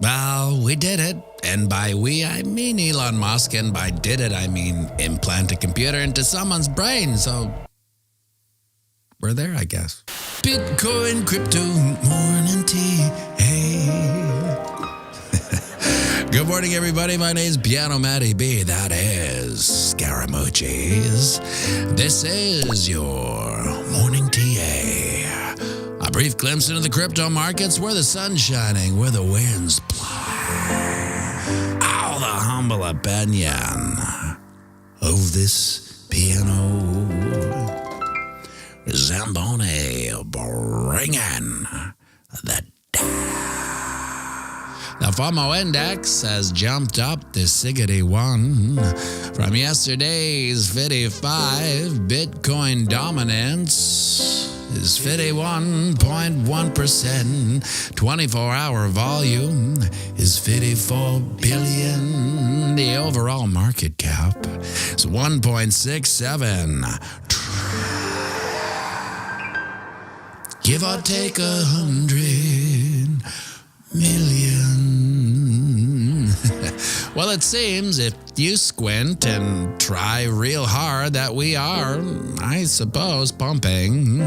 Well, we did it. And by we, I mean Elon Musk. And by did it, I mean implant a computer into someone's brain. So we're there, I guess. Bitcoin, crypto, morning tea. Hey. Good morning, everybody. My name's pianomattyb. That is Scaramucci's. This is your morning TA. A brief glimpse into the crypto markets where the sun's shining, where the winds blow. All the humble opinion of this piano Zamboni bringing the the FOMO index has jumped up to 61 from yesterday's 55. Bitcoin dominance is 51.1%. 24-hour volume is 54 billion. The overall market cap is 1.67. Give or take 100 million. Well, it seems if you squint and try real hard that we are, I suppose, pumping.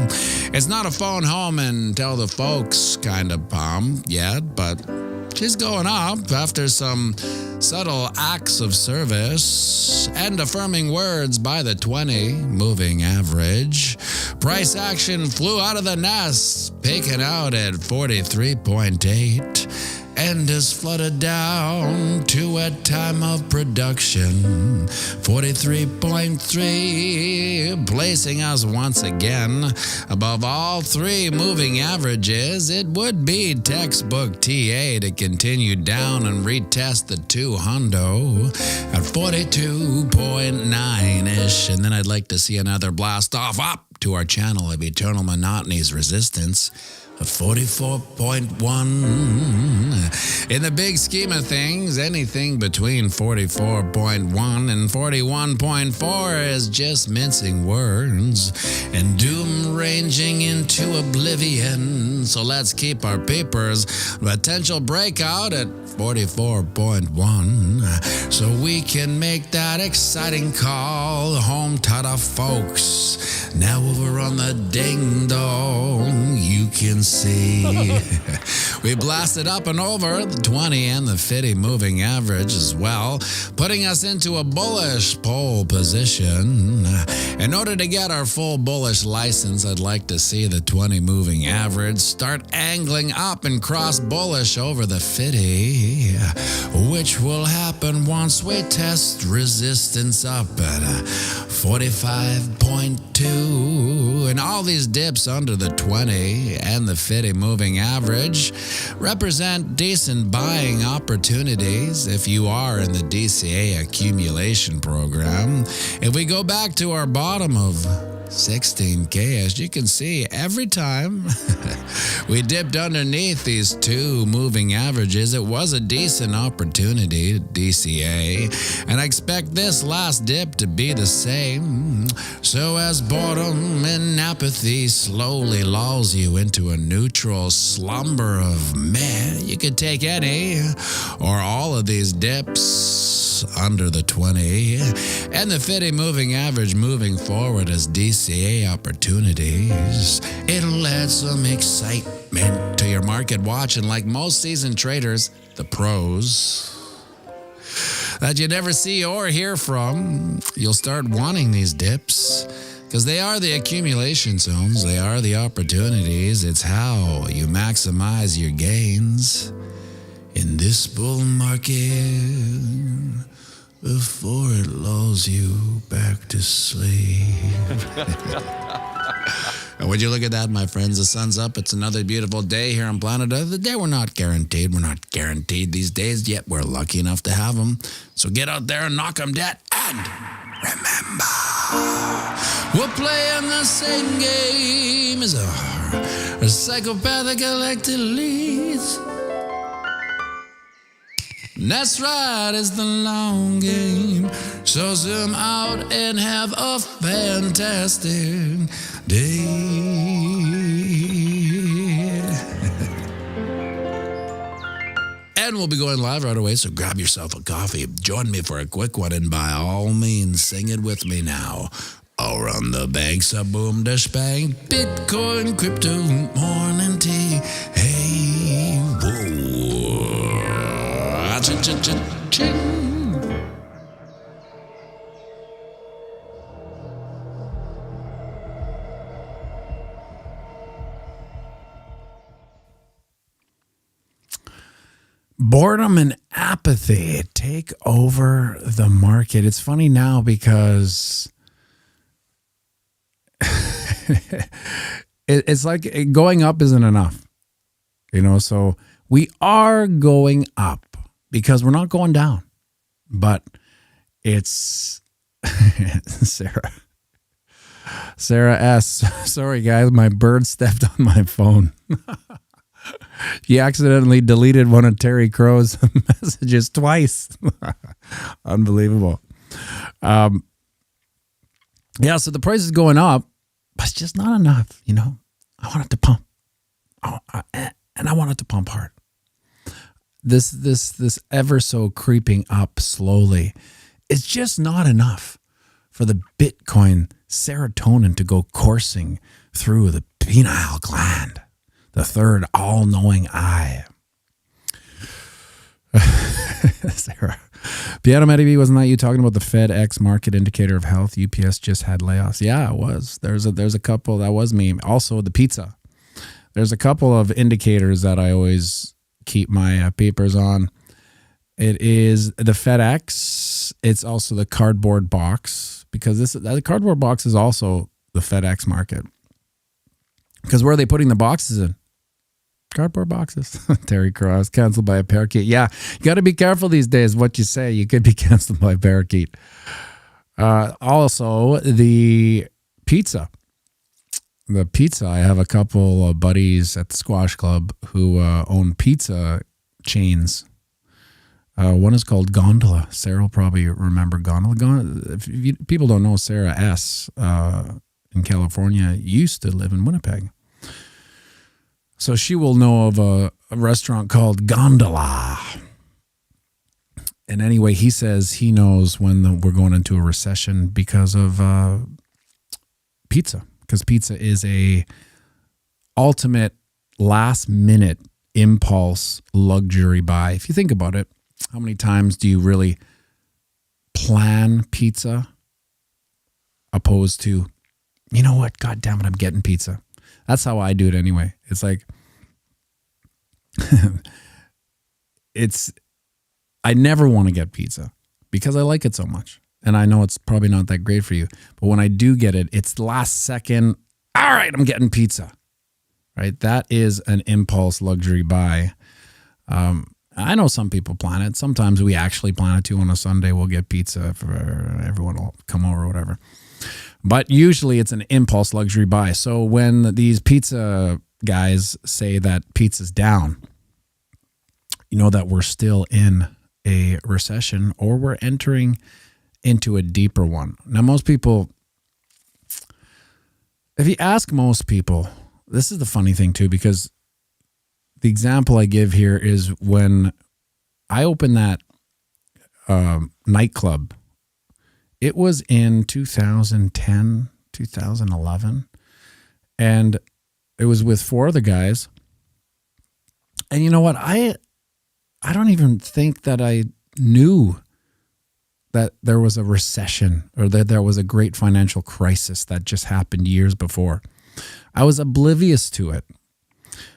It's not a phone home and tell the folks kind of pump yet, but she's going up after some subtle acts of service and affirming words by the 20 moving average. Price action flew out of the nest, peaking out at 43.8 and has flooded down to a time of production 43.3, placing us once again above all three moving averages. It would be textbook TA to continue down and retest the 200 at 42.9-ish, and then I'd like to see another blast off up to our channel of Eternal Monotony's resistance of 44.1. In the big scheme of things, anything between 44.1 and 41.4 is just mincing words and doom ranging into oblivion. So let's keep our papers. Potential breakout at 44.1 so we can make that exciting call home to the folks. Now over on the ding dong, you can see we blasted up and over the 20 and the 50 moving average as well, putting us into a bullish pole position. In order to get our full bullish license, I'd like to see the 20 moving average start angling up and cross bullish over the 50, which will happen once we test resistance up at 45.2. And all these dips under the 20 and the 50 moving average represent decent buying opportunities if you are in the DCA accumulation program. If we go back to our bottom of 16K, as you can see, every time we dipped underneath these two moving averages, it was a decent opportunity to DCA, and I expect this last dip to be the same. So as boredom and apathy slowly lulls you into a neutral slumber of meh, you could take any or all of these dips under the 20 and the 50 moving average moving forward as DCA opportunities. It'll add some excitement to your market watch, and like most seasoned traders, the pros that you never see or hear from, you'll start wanting these dips because they are the accumulation zones, they are the opportunities. It's how you maximize your gains in this bull market before it lulls you back to sleep. And would you look at that, my friends? The sun's up. It's another beautiful day here on planet Earth. The day we're not guaranteed. We're not guaranteed these days, yet we're lucky enough to have them. So get out there and knock them dead. And remember, we're playing the same game as our psychopathic elected leads. That's right, it's the long game. So zoom out and have a fantastic day. And we'll be going live right away, so grab yourself a coffee. Join me for a quick one, and by all means, sing it with me now. Over on the banks of Boom Dash Bang, Bitcoin, crypto, morning tea. Hey, whoa. Ching. Boredom and apathy take over the market. It's funny now because it's like going up isn't enough, so we are going up because we're not going down, but it's Sarah S. Sorry guys, my bird stepped on my phone. He accidentally deleted one of Terry Crow's messages twice. Unbelievable. So the price is going up, but it's just not enough, I want it to pump. And I want it to pump hard. This ever so creeping up slowly, it's just not enough for the Bitcoin serotonin to go coursing through the pineal gland, the third all-knowing eye. Sarah. pianomattyb, wasn't that you talking about the FedEx market indicator of health? UPS just had layoffs. Yeah, it was. There's a couple. That was me. Also, the pizza. There's a couple of indicators that I always keep my papers on. It is the FedEx. It's also the cardboard box, because the cardboard box is also the FedEx market. Because where are they putting the boxes in? Cardboard boxes. Terry Cross, canceled by a parakeet. Yeah, you got to be careful these days what you say. You could be canceled by a parakeet. Also, the pizza. The pizza. I have a couple of buddies at the Squash Club who own pizza chains. One is called Gondola. Sarah will probably remember Gondola. If people don't know, Sarah S. In California used to live in Winnipeg. So she will know of a restaurant called Gondola. And anyway, he says he knows when we're going into a recession because of pizza. Because pizza is a ultimate last minute impulse luxury buy. If you think about it, how many times do you really plan pizza opposed to, you know what, God damn it, I'm getting pizza. That's how I do it anyway. It's like, I never want to get pizza because I like it so much. And I know it's probably not that great for you. But when I do get it, it's last second, all right, I'm getting pizza. Right? That is an impulse luxury buy. I know some people plan it. Sometimes we actually plan it too. On a Sunday, we'll get pizza for everyone will come over or whatever. But usually it's an impulse luxury buy. So when these pizza guys say that pizza's down, you know that we're still in a recession or we're entering into a deeper one. Now, most people, if you ask most people, this is the funny thing too, because the example I give here is when I opened that nightclub. It was in 2010, 2011, and it was with four other guys. And you know what? I don't even think that I knew that there was a recession or that there was a great financial crisis that just happened years before. I was oblivious to it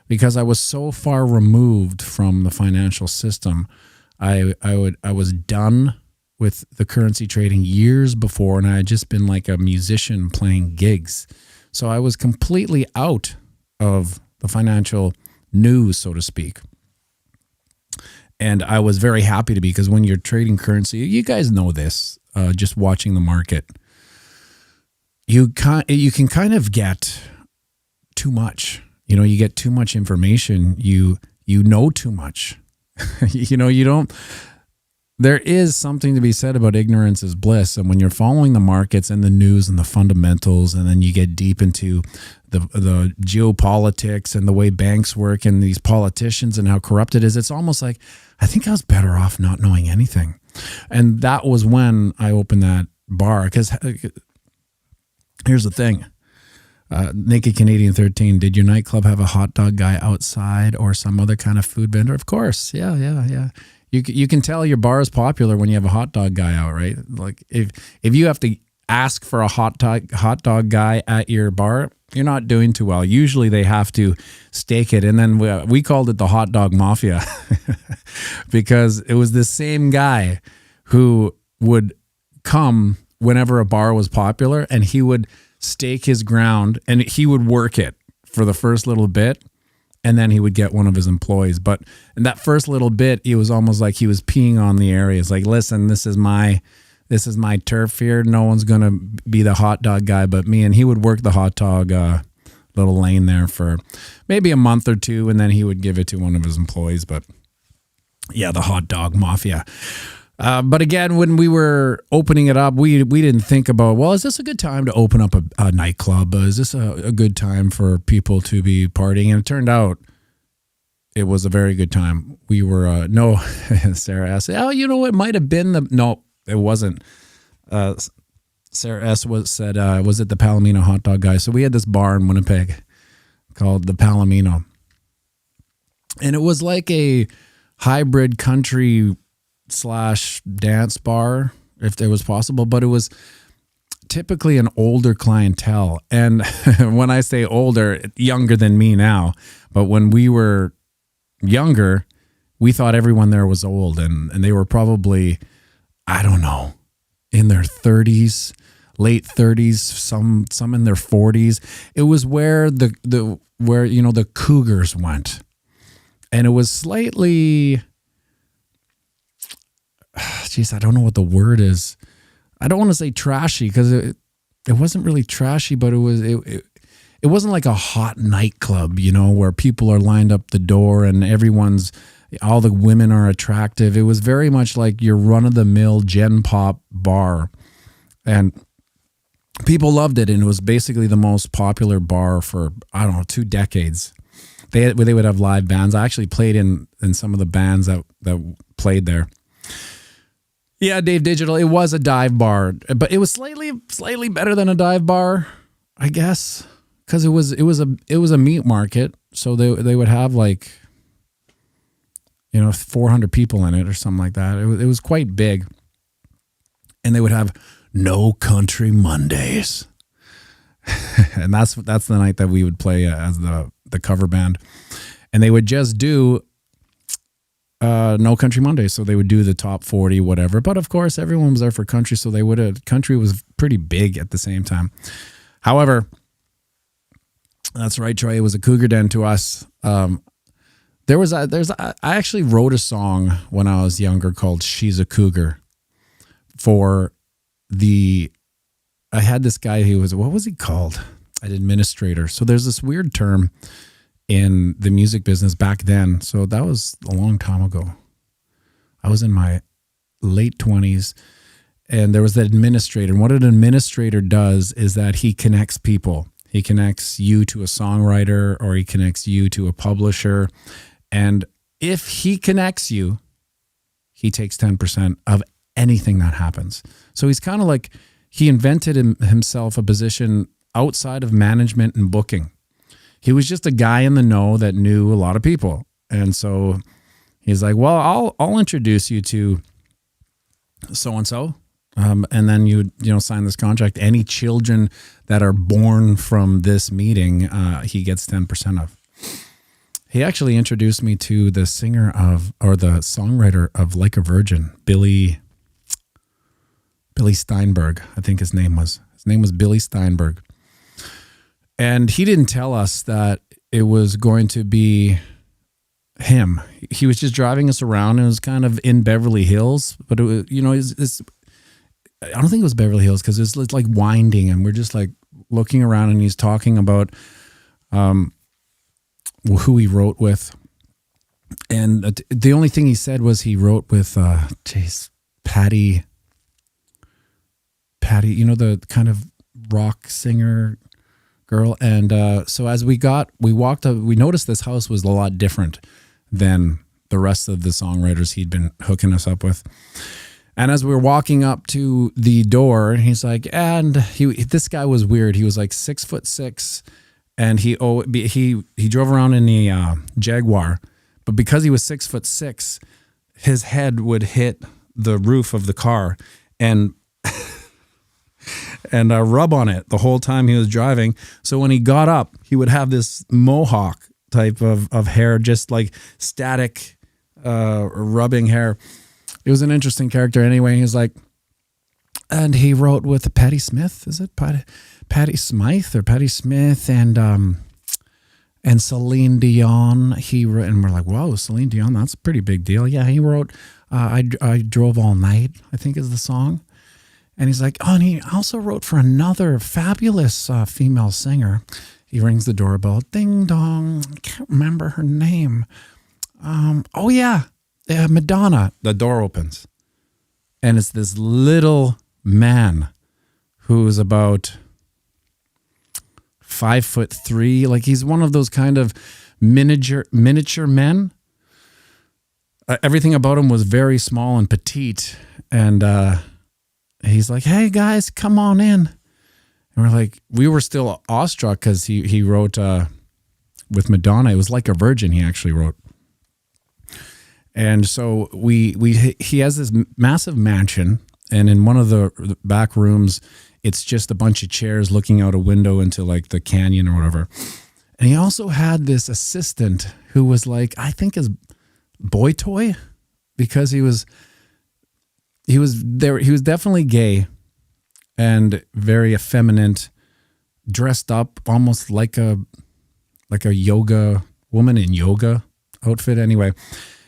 because I was so far removed from the financial system. I was done with the currency trading years before, and I had just been like a musician playing gigs. So I was completely out of the financial news, so to speak. And I was very happy to be, because when you're trading currency, you guys know this, just watching the market, you can kind of get too much. You get too much information. You know too much. You don't. there is something to be said about ignorance is bliss. And when you're following the markets and the news and the fundamentals, and then you get deep into the geopolitics and the way banks work and these politicians and how corrupt it is, it's almost like, I think I was better off not knowing anything. And that was when I opened that bar. Because here's the thing. Naked Canadian 13, did your nightclub have a hot dog guy outside or some other kind of food vendor? Of course. Yeah. You can tell your bar is popular when you have a hot dog guy out, right? Like if you have to ask for a hot dog guy at your bar, you're not doing too well. Usually they have to stake it. And then we called it the hot dog mafia because it was the same guy who would come whenever a bar was popular, and he would stake his ground and he would work it for the first little bit. And then he would get one of his employees. But in that first little bit, it was almost like he was peeing on the area. It's like, listen, this is my turf here. No one's going to be the hot dog guy but me. And he would work the hot dog little lane there for maybe a month or two, and then he would give it to one of his employees. But yeah, the hot dog mafia. But again, when we were opening it up, we didn't think about, well, is this a good time to open up a nightclub? Is this a good time for people to be partying? And it turned out it was a very good time. We were, Sarah asked, it might have been no, it wasn't. Sarah S. said, was it the Palomino hot dog guy? So we had this bar in Winnipeg called the Palomino. And it was like a hybrid country / dance bar, if there was possible, but it was typically an older clientele. And when I say older, younger than me now, but when we were younger, we thought everyone there was old, and they were probably, I don't know, in their 30s, late 30s, some in their 40s. It was where the cougars went. And it was slightly, I don't know what the word is. I don't want to say trashy, because it wasn't really trashy, but it wasn't like a hot nightclub, where people are lined up the door and all the women are attractive. It was very much like your run-of-the-mill gen pop bar, and people loved it. And it was basically the most popular bar for, 2 decades. They would have live bands. I actually played in some of the bands that played there. Yeah, Dave Digital. It was a dive bar, but it was slightly better than a dive bar, I guess, because it was a meat market. So they would have 400 people in it or something like that. It was quite big, and they would have No Country Mondays, and that's the night that we would play as the cover band, and they would just do No Country Mondays. So they would do the top 40, whatever. But of course, everyone was there for country, so country was pretty big at the same time. However, that's right, Troy. It was a cougar den to us. I actually wrote a song when I was younger called "She's a Cougar." I had this guy who was, what was he called? An administrator. So there's this weird term in the music business back then. So that was a long time ago. I was in my late 20s, and there was that administrator. And what an administrator does is that he connects people. He connects you to a songwriter, or he connects you to a publisher. And if he connects you, he takes 10% of anything that happens. So he's kind of like, he invented himself a position outside of management and booking. He was just a guy in the know that knew a lot of people. And so he's like, well, I'll introduce you to so-and-so. And then you sign this contract. Any children that are born from this meeting, he gets 10% of. He actually introduced me to the the songwriter of Like a Virgin, Billy Steinberg, I think his name was. His name was Billy Steinberg. And he didn't tell us that it was going to be him. He was just driving us around. It was kind of in Beverly Hills, but it was, I don't think it was Beverly Hills, because it's like winding, and we're just like looking around, and he's talking about who he wrote with. And the only thing he said was he wrote with Patty, you know, the kind of rock singer girl. And so as we walked up, we noticed this house was a lot different than the rest of the songwriters he'd been hooking us up with. And as we were walking up to the door, he's like, and this guy was weird. He was like 6'6", and he drove around in the Jaguar, but because he was 6'6", his head would hit the roof of the car and rub on it the whole time he was driving. So when he got up, he would have this mohawk type of hair, just like static rubbing hair. It was an interesting character anyway. He's like, and he wrote with Patti Smith. Is it Patti Smythe or Patti Smith and Celine Dion? He wrote, and we're like, whoa, Celine Dion, that's a pretty big deal. Yeah, he wrote I Drove All Night, I think is the song. And he's like, oh, and he also wrote for another fabulous female singer. He rings the doorbell. Ding dong. I can't remember her name. Madonna. The door opens. And it's this little man who's about 5'3". Like he's one of those kind of miniature men. Everything about him was very small and petite. And he's like, hey guys, come on in. And we're like, we were still awestruck because he wrote with Madonna. It was Like a Virgin he actually wrote. And so he has this massive mansion, and in one of the back rooms, it's just a bunch of chairs looking out a window into like the canyon or whatever. And he also had this assistant who was like, I think his boy toy, because he was definitely gay and very effeminate, dressed up almost like a yoga woman in yoga outfit. Anyway,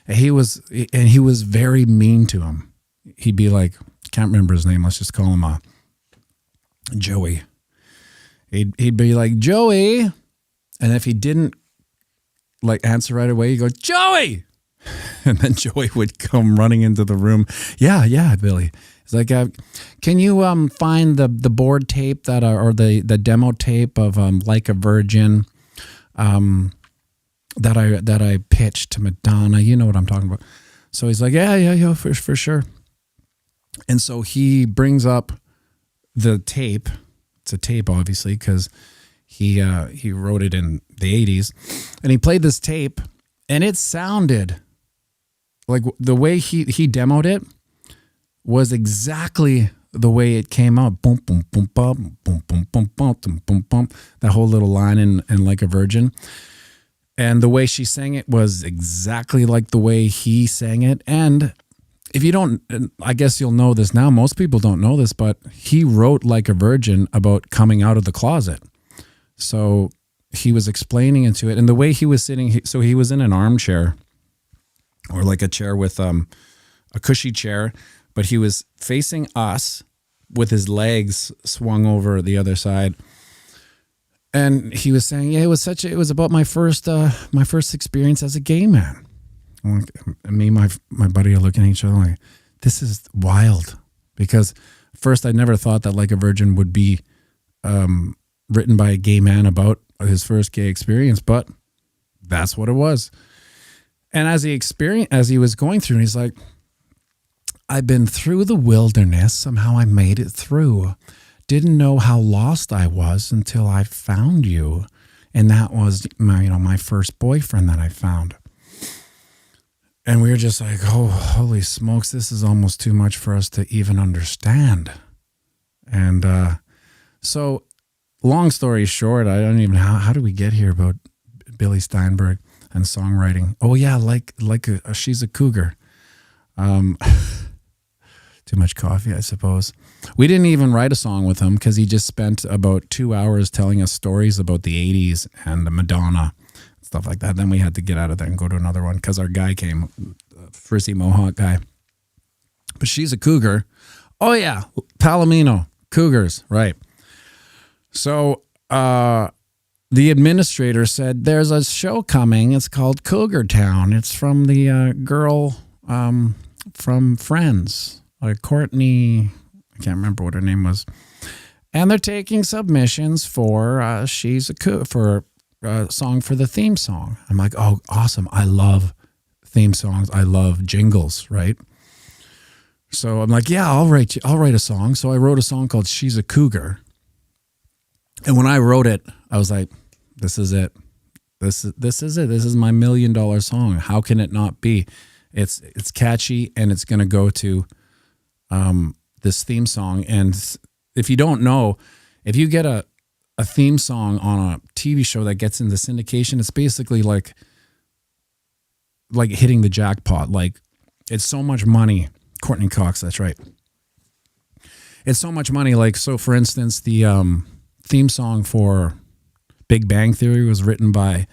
he was very mean to him. He'd be like, can't remember his name. Let's just call him Joey. He'd be like, Joey. And if he didn't like answer right away, he'd go, Joey. And then Joey would come running into the room. Yeah, Billy. It's like, can you find the board tape or the demo tape of Like a Virgin that I pitched to Madonna? You know what I'm talking about. So he's like, yeah, for sure. And so he brings up the tape. It's a tape, obviously, because he wrote it in the 80s. And he played this tape, and it sounded like the way he demoed it was exactly the way it came out. Boom, boom, boom, boom, boom, boom, boom, boom, boom, boom, boom. That whole little line in Like a Virgin. And the way she sang it was exactly like the way he sang it. And if you don't, I guess you'll know this now. Most people don't know this, but he wrote Like a Virgin about coming out of the closet. So he was explaining into it. And the way he was sitting, so he was in an armchair, or like a chair with a cushy chair, but he was facing us with his legs swung over the other side. And he was saying, yeah, it was about my first experience as a gay man. And me and my buddy are looking at each other like, this is wild. Because first, I never thought that Like a Virgin would be written by a gay man about his first gay experience, but that's what it was. And as he was going through, he's like, I've been through the wilderness. Somehow I made it through. Didn't know how lost I was until I found you. And that was my first boyfriend that I found. And we were just like, oh, holy smokes, this is almost too much for us to even understand. And so long story short, I don't even know how do we get here about Billy Steinberg and songwriting. Oh yeah, she's a cougar. Too much coffee, I suppose. We didn't even write a song with him because he just spent about 2 hours telling us stories about the 80s and the Madonna, stuff like that. Then we had to get out of there and go to another one because our guy came, frizzy Mohawk guy. But she's a cougar. Oh yeah, Palomino, cougars, right. So the administrator said, there's a show coming. It's called Cougar Town. It's from the girl from Friends, Courtney. I can't remember what her name was. And they're taking submissions for for a song for the theme song. I'm like, oh, awesome. I love theme songs. I love jingles, right? So I'm like, yeah, I'll write a song. So I wrote a song called She's a Cougar. And when I wrote it, I was like, this is it. This is it. This is my $1 million song. How can it not be? It's catchy, and it's going to go to this theme song. And if you don't know, if you get a theme song on a TV show that gets into syndication, it's basically like hitting the jackpot. Like, it's so much money. Courtney Cox, that's right. It's so much money. Like, so for instance, the theme song for Big Bang Theory was written by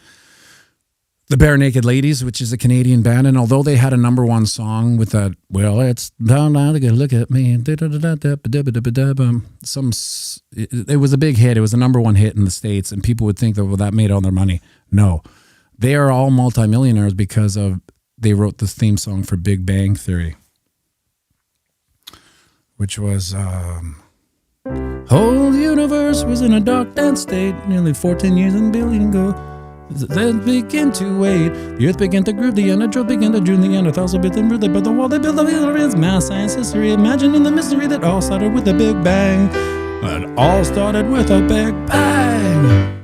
the Bare Naked Ladies, which is a Canadian band. And although they had a number one song with that, well, it's down now to look at me. It was a big hit. It was a number one hit in the States. And people would think that, well, that made all their money. No, they are all multimillionaires because they wrote the theme song for Big Bang Theory, which was, whole universe was in a dark, dense state, nearly 14 years and billion ago. Then begin to wait. The earth began to groove, the Neanderthals began to dream, the Neanderthals a bit and rooted, but the wall they built the pyramids, math, science, history, imagining the mystery that all started with a big bang. It all started with a big bang.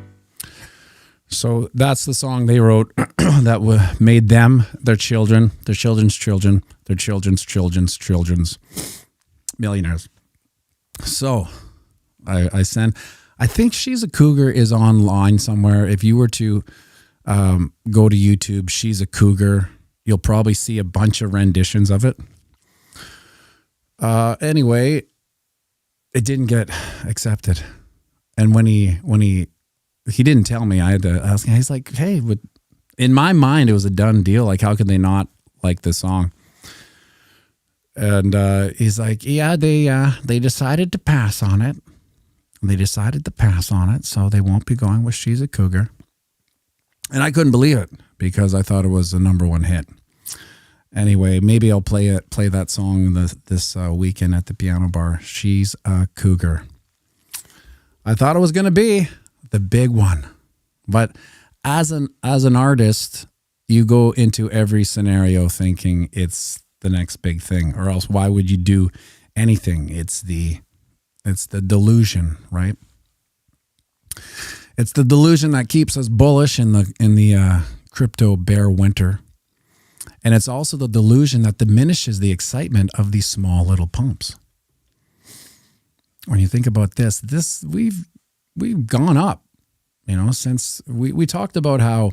So that's the song they wrote that made them, their children, their children's children, their children's children's children's millionaires. So I think She's a Cougar is online somewhere. If you were to go to YouTube, She's a Cougar, you'll probably see a bunch of renditions of it. Anyway, it didn't get accepted. And when he didn't tell me, I had to ask him. He's like, hey, in my mind, it was a done deal. Like, how could they not like this song? And he's like, yeah, they decided to pass on it. So they won't be going with She's a Cougar. And I couldn't believe it because I thought it was a number one hit. Anyway, maybe I'll play that song this weekend at the piano bar. She's a Cougar. I thought it was going to be the big one. But as an artist, you go into every scenario thinking it's the next big thing, or else why would you do anything? It's the delusion, right? It's the delusion that keeps us bullish in the crypto bear winter. And it's also the delusion that diminishes the excitement of these small little pumps. When you think about this we've gone up, since we talked about how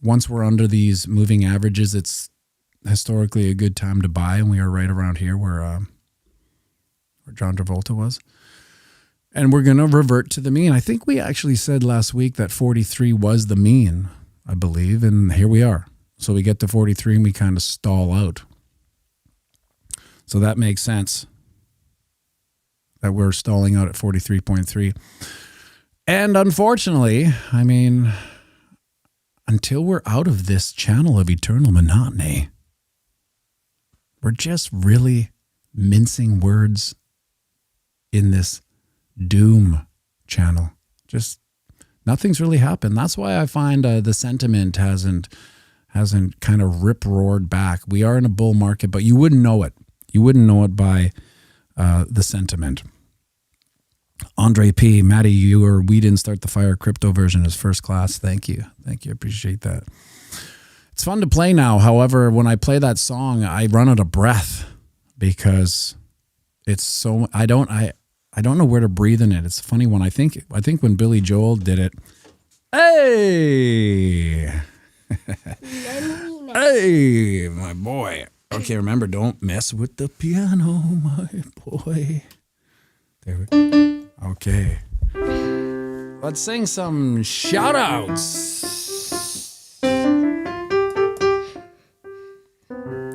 once we're under these moving averages, it's historically a good time to buy, and we are right around here where John Travolta was. And we're going to revert to the mean. I think we actually said last week that 43 was the mean, I believe, and here we are. So we get to 43 and we kind of stall out. So that makes sense that we're stalling out at 43.3. And unfortunately, until we're out of this channel of eternal monotony, we're just really mincing words in this doom channel. Just nothing's really happened. That's why I find the sentiment hasn't kind of rip-roared back. We are in a bull market, but you wouldn't know it. You wouldn't know it by the sentiment. Andre P. Matty, We Didn't Start the Fire crypto version is first class. Thank you. Appreciate that. It's fun to play now. However, when I play that song, I run out of breath because it's so, I don't know where to breathe in it. It's a funny one. I think when Billy Joel did it, hey, hey, my boy. Okay, remember, don't mess with the piano, my boy. There we go. Okay. Let's sing some shoutouts.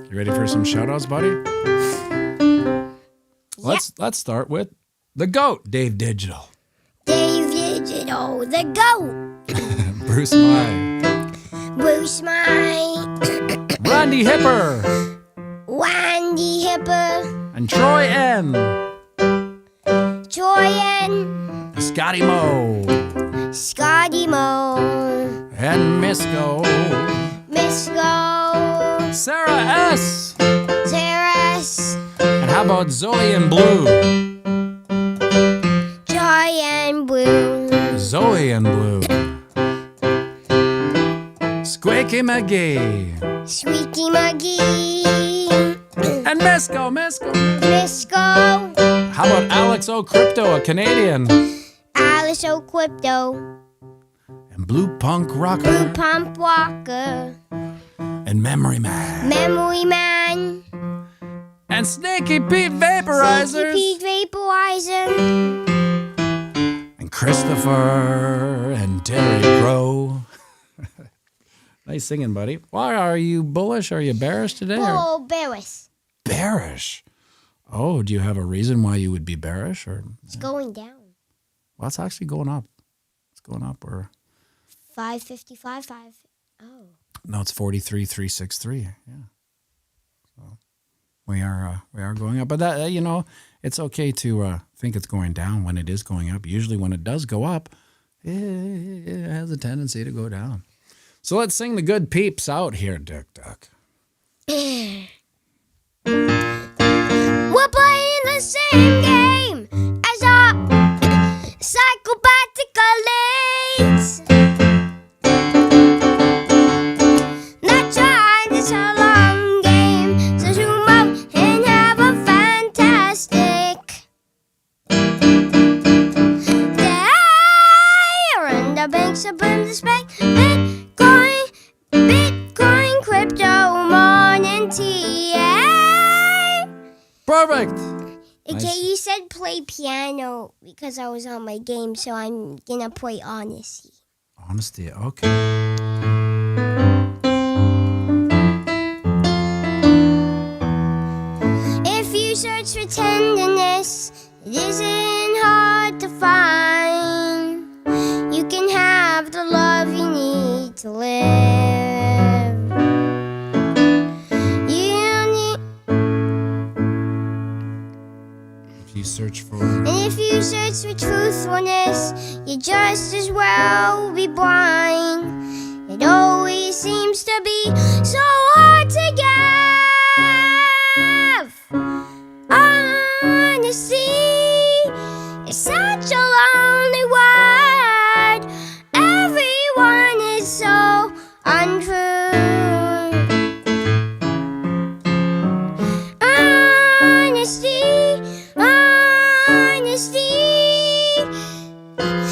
You ready for some shoutouts, buddy? Yeah. Let's start with the GOAT, Dave Digital. Dave Digital, the GOAT. Bruce Mai. Bruce Mai. Randy Hipper. Randy Hipper. And Troy N. Troy N. Scotty Moe. Scotty Moe. And Misco. Misco. Sarah S. Sarah S. And how about Zoe and Blue? Joy and Blue. Zoe and Blue. Squeaky McGee. Squeaky McGee. And Misco. Misco. How about Alex O. Crypto, a Canadian? Alice O'Crypto. And Blue Punk Rocker. Blue Pump Walker. And Memory Man. Memory Man. And Snaky Pete Vaporizers. Snaky Pete Vaporizer. And Christopher and Terry Crow. Nice singing, buddy. Why are you bullish? Are you bearish today? Oh, bearish. Bearish. Oh, do you have a reason why you would be bearish? Or it's going down. Well, it's actually going up. It's going up. Or 555. Oh. No, it's 43,363. Yeah. So we are going up, but that it's okay to think it's going down when it is going up. Usually, when it does go up, it has a tendency to go down. So let's sing the good peeps out here, Dick Duck. We're playing the same game as our psychopathic colleagues. Not trying this a long game, so zoom up and have a fantastic day. Run the banks up in the spec. Bitcoin, crypto, morning TA. Perfect. Okay, Nice. you said play piano because I was on my game, so I'm gonna play honesty. Honesty. Okay. If you search for tenderness, it isn't hard to find. You can have the love you need to live. You search for. And if you search for truthfulness, you just as well be blind. It always seems to be so hard to give. Honesty is such a lonely word. Everyone is so untrue.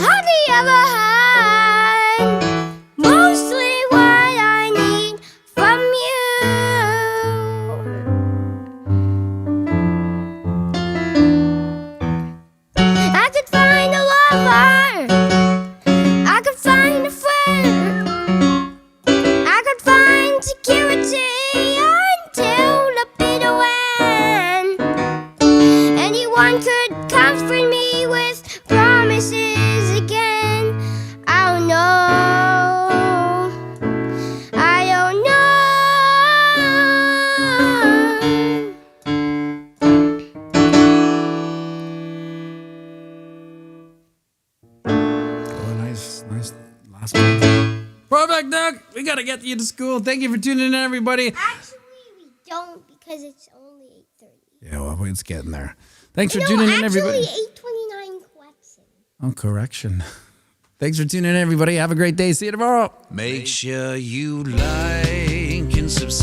Hardly ever had mostly what I need from you. I could find a lover, I could find a friend, I could find security until the bitter end. Anyone could comfort me with promises again. I don't know. I don't know. Oh, nice last one. Perfect, Doug. We gotta get you to school. Thank you for tuning in, everybody. Actually, we don't because it's only 8:30. Yeah, well, it's getting there. Thanks for tuning in, everybody. Actually, 8:29 collection. Oh, correction. Thanks for tuning in, everybody. Have a great day. See you tomorrow. Make sure you like and subscribe.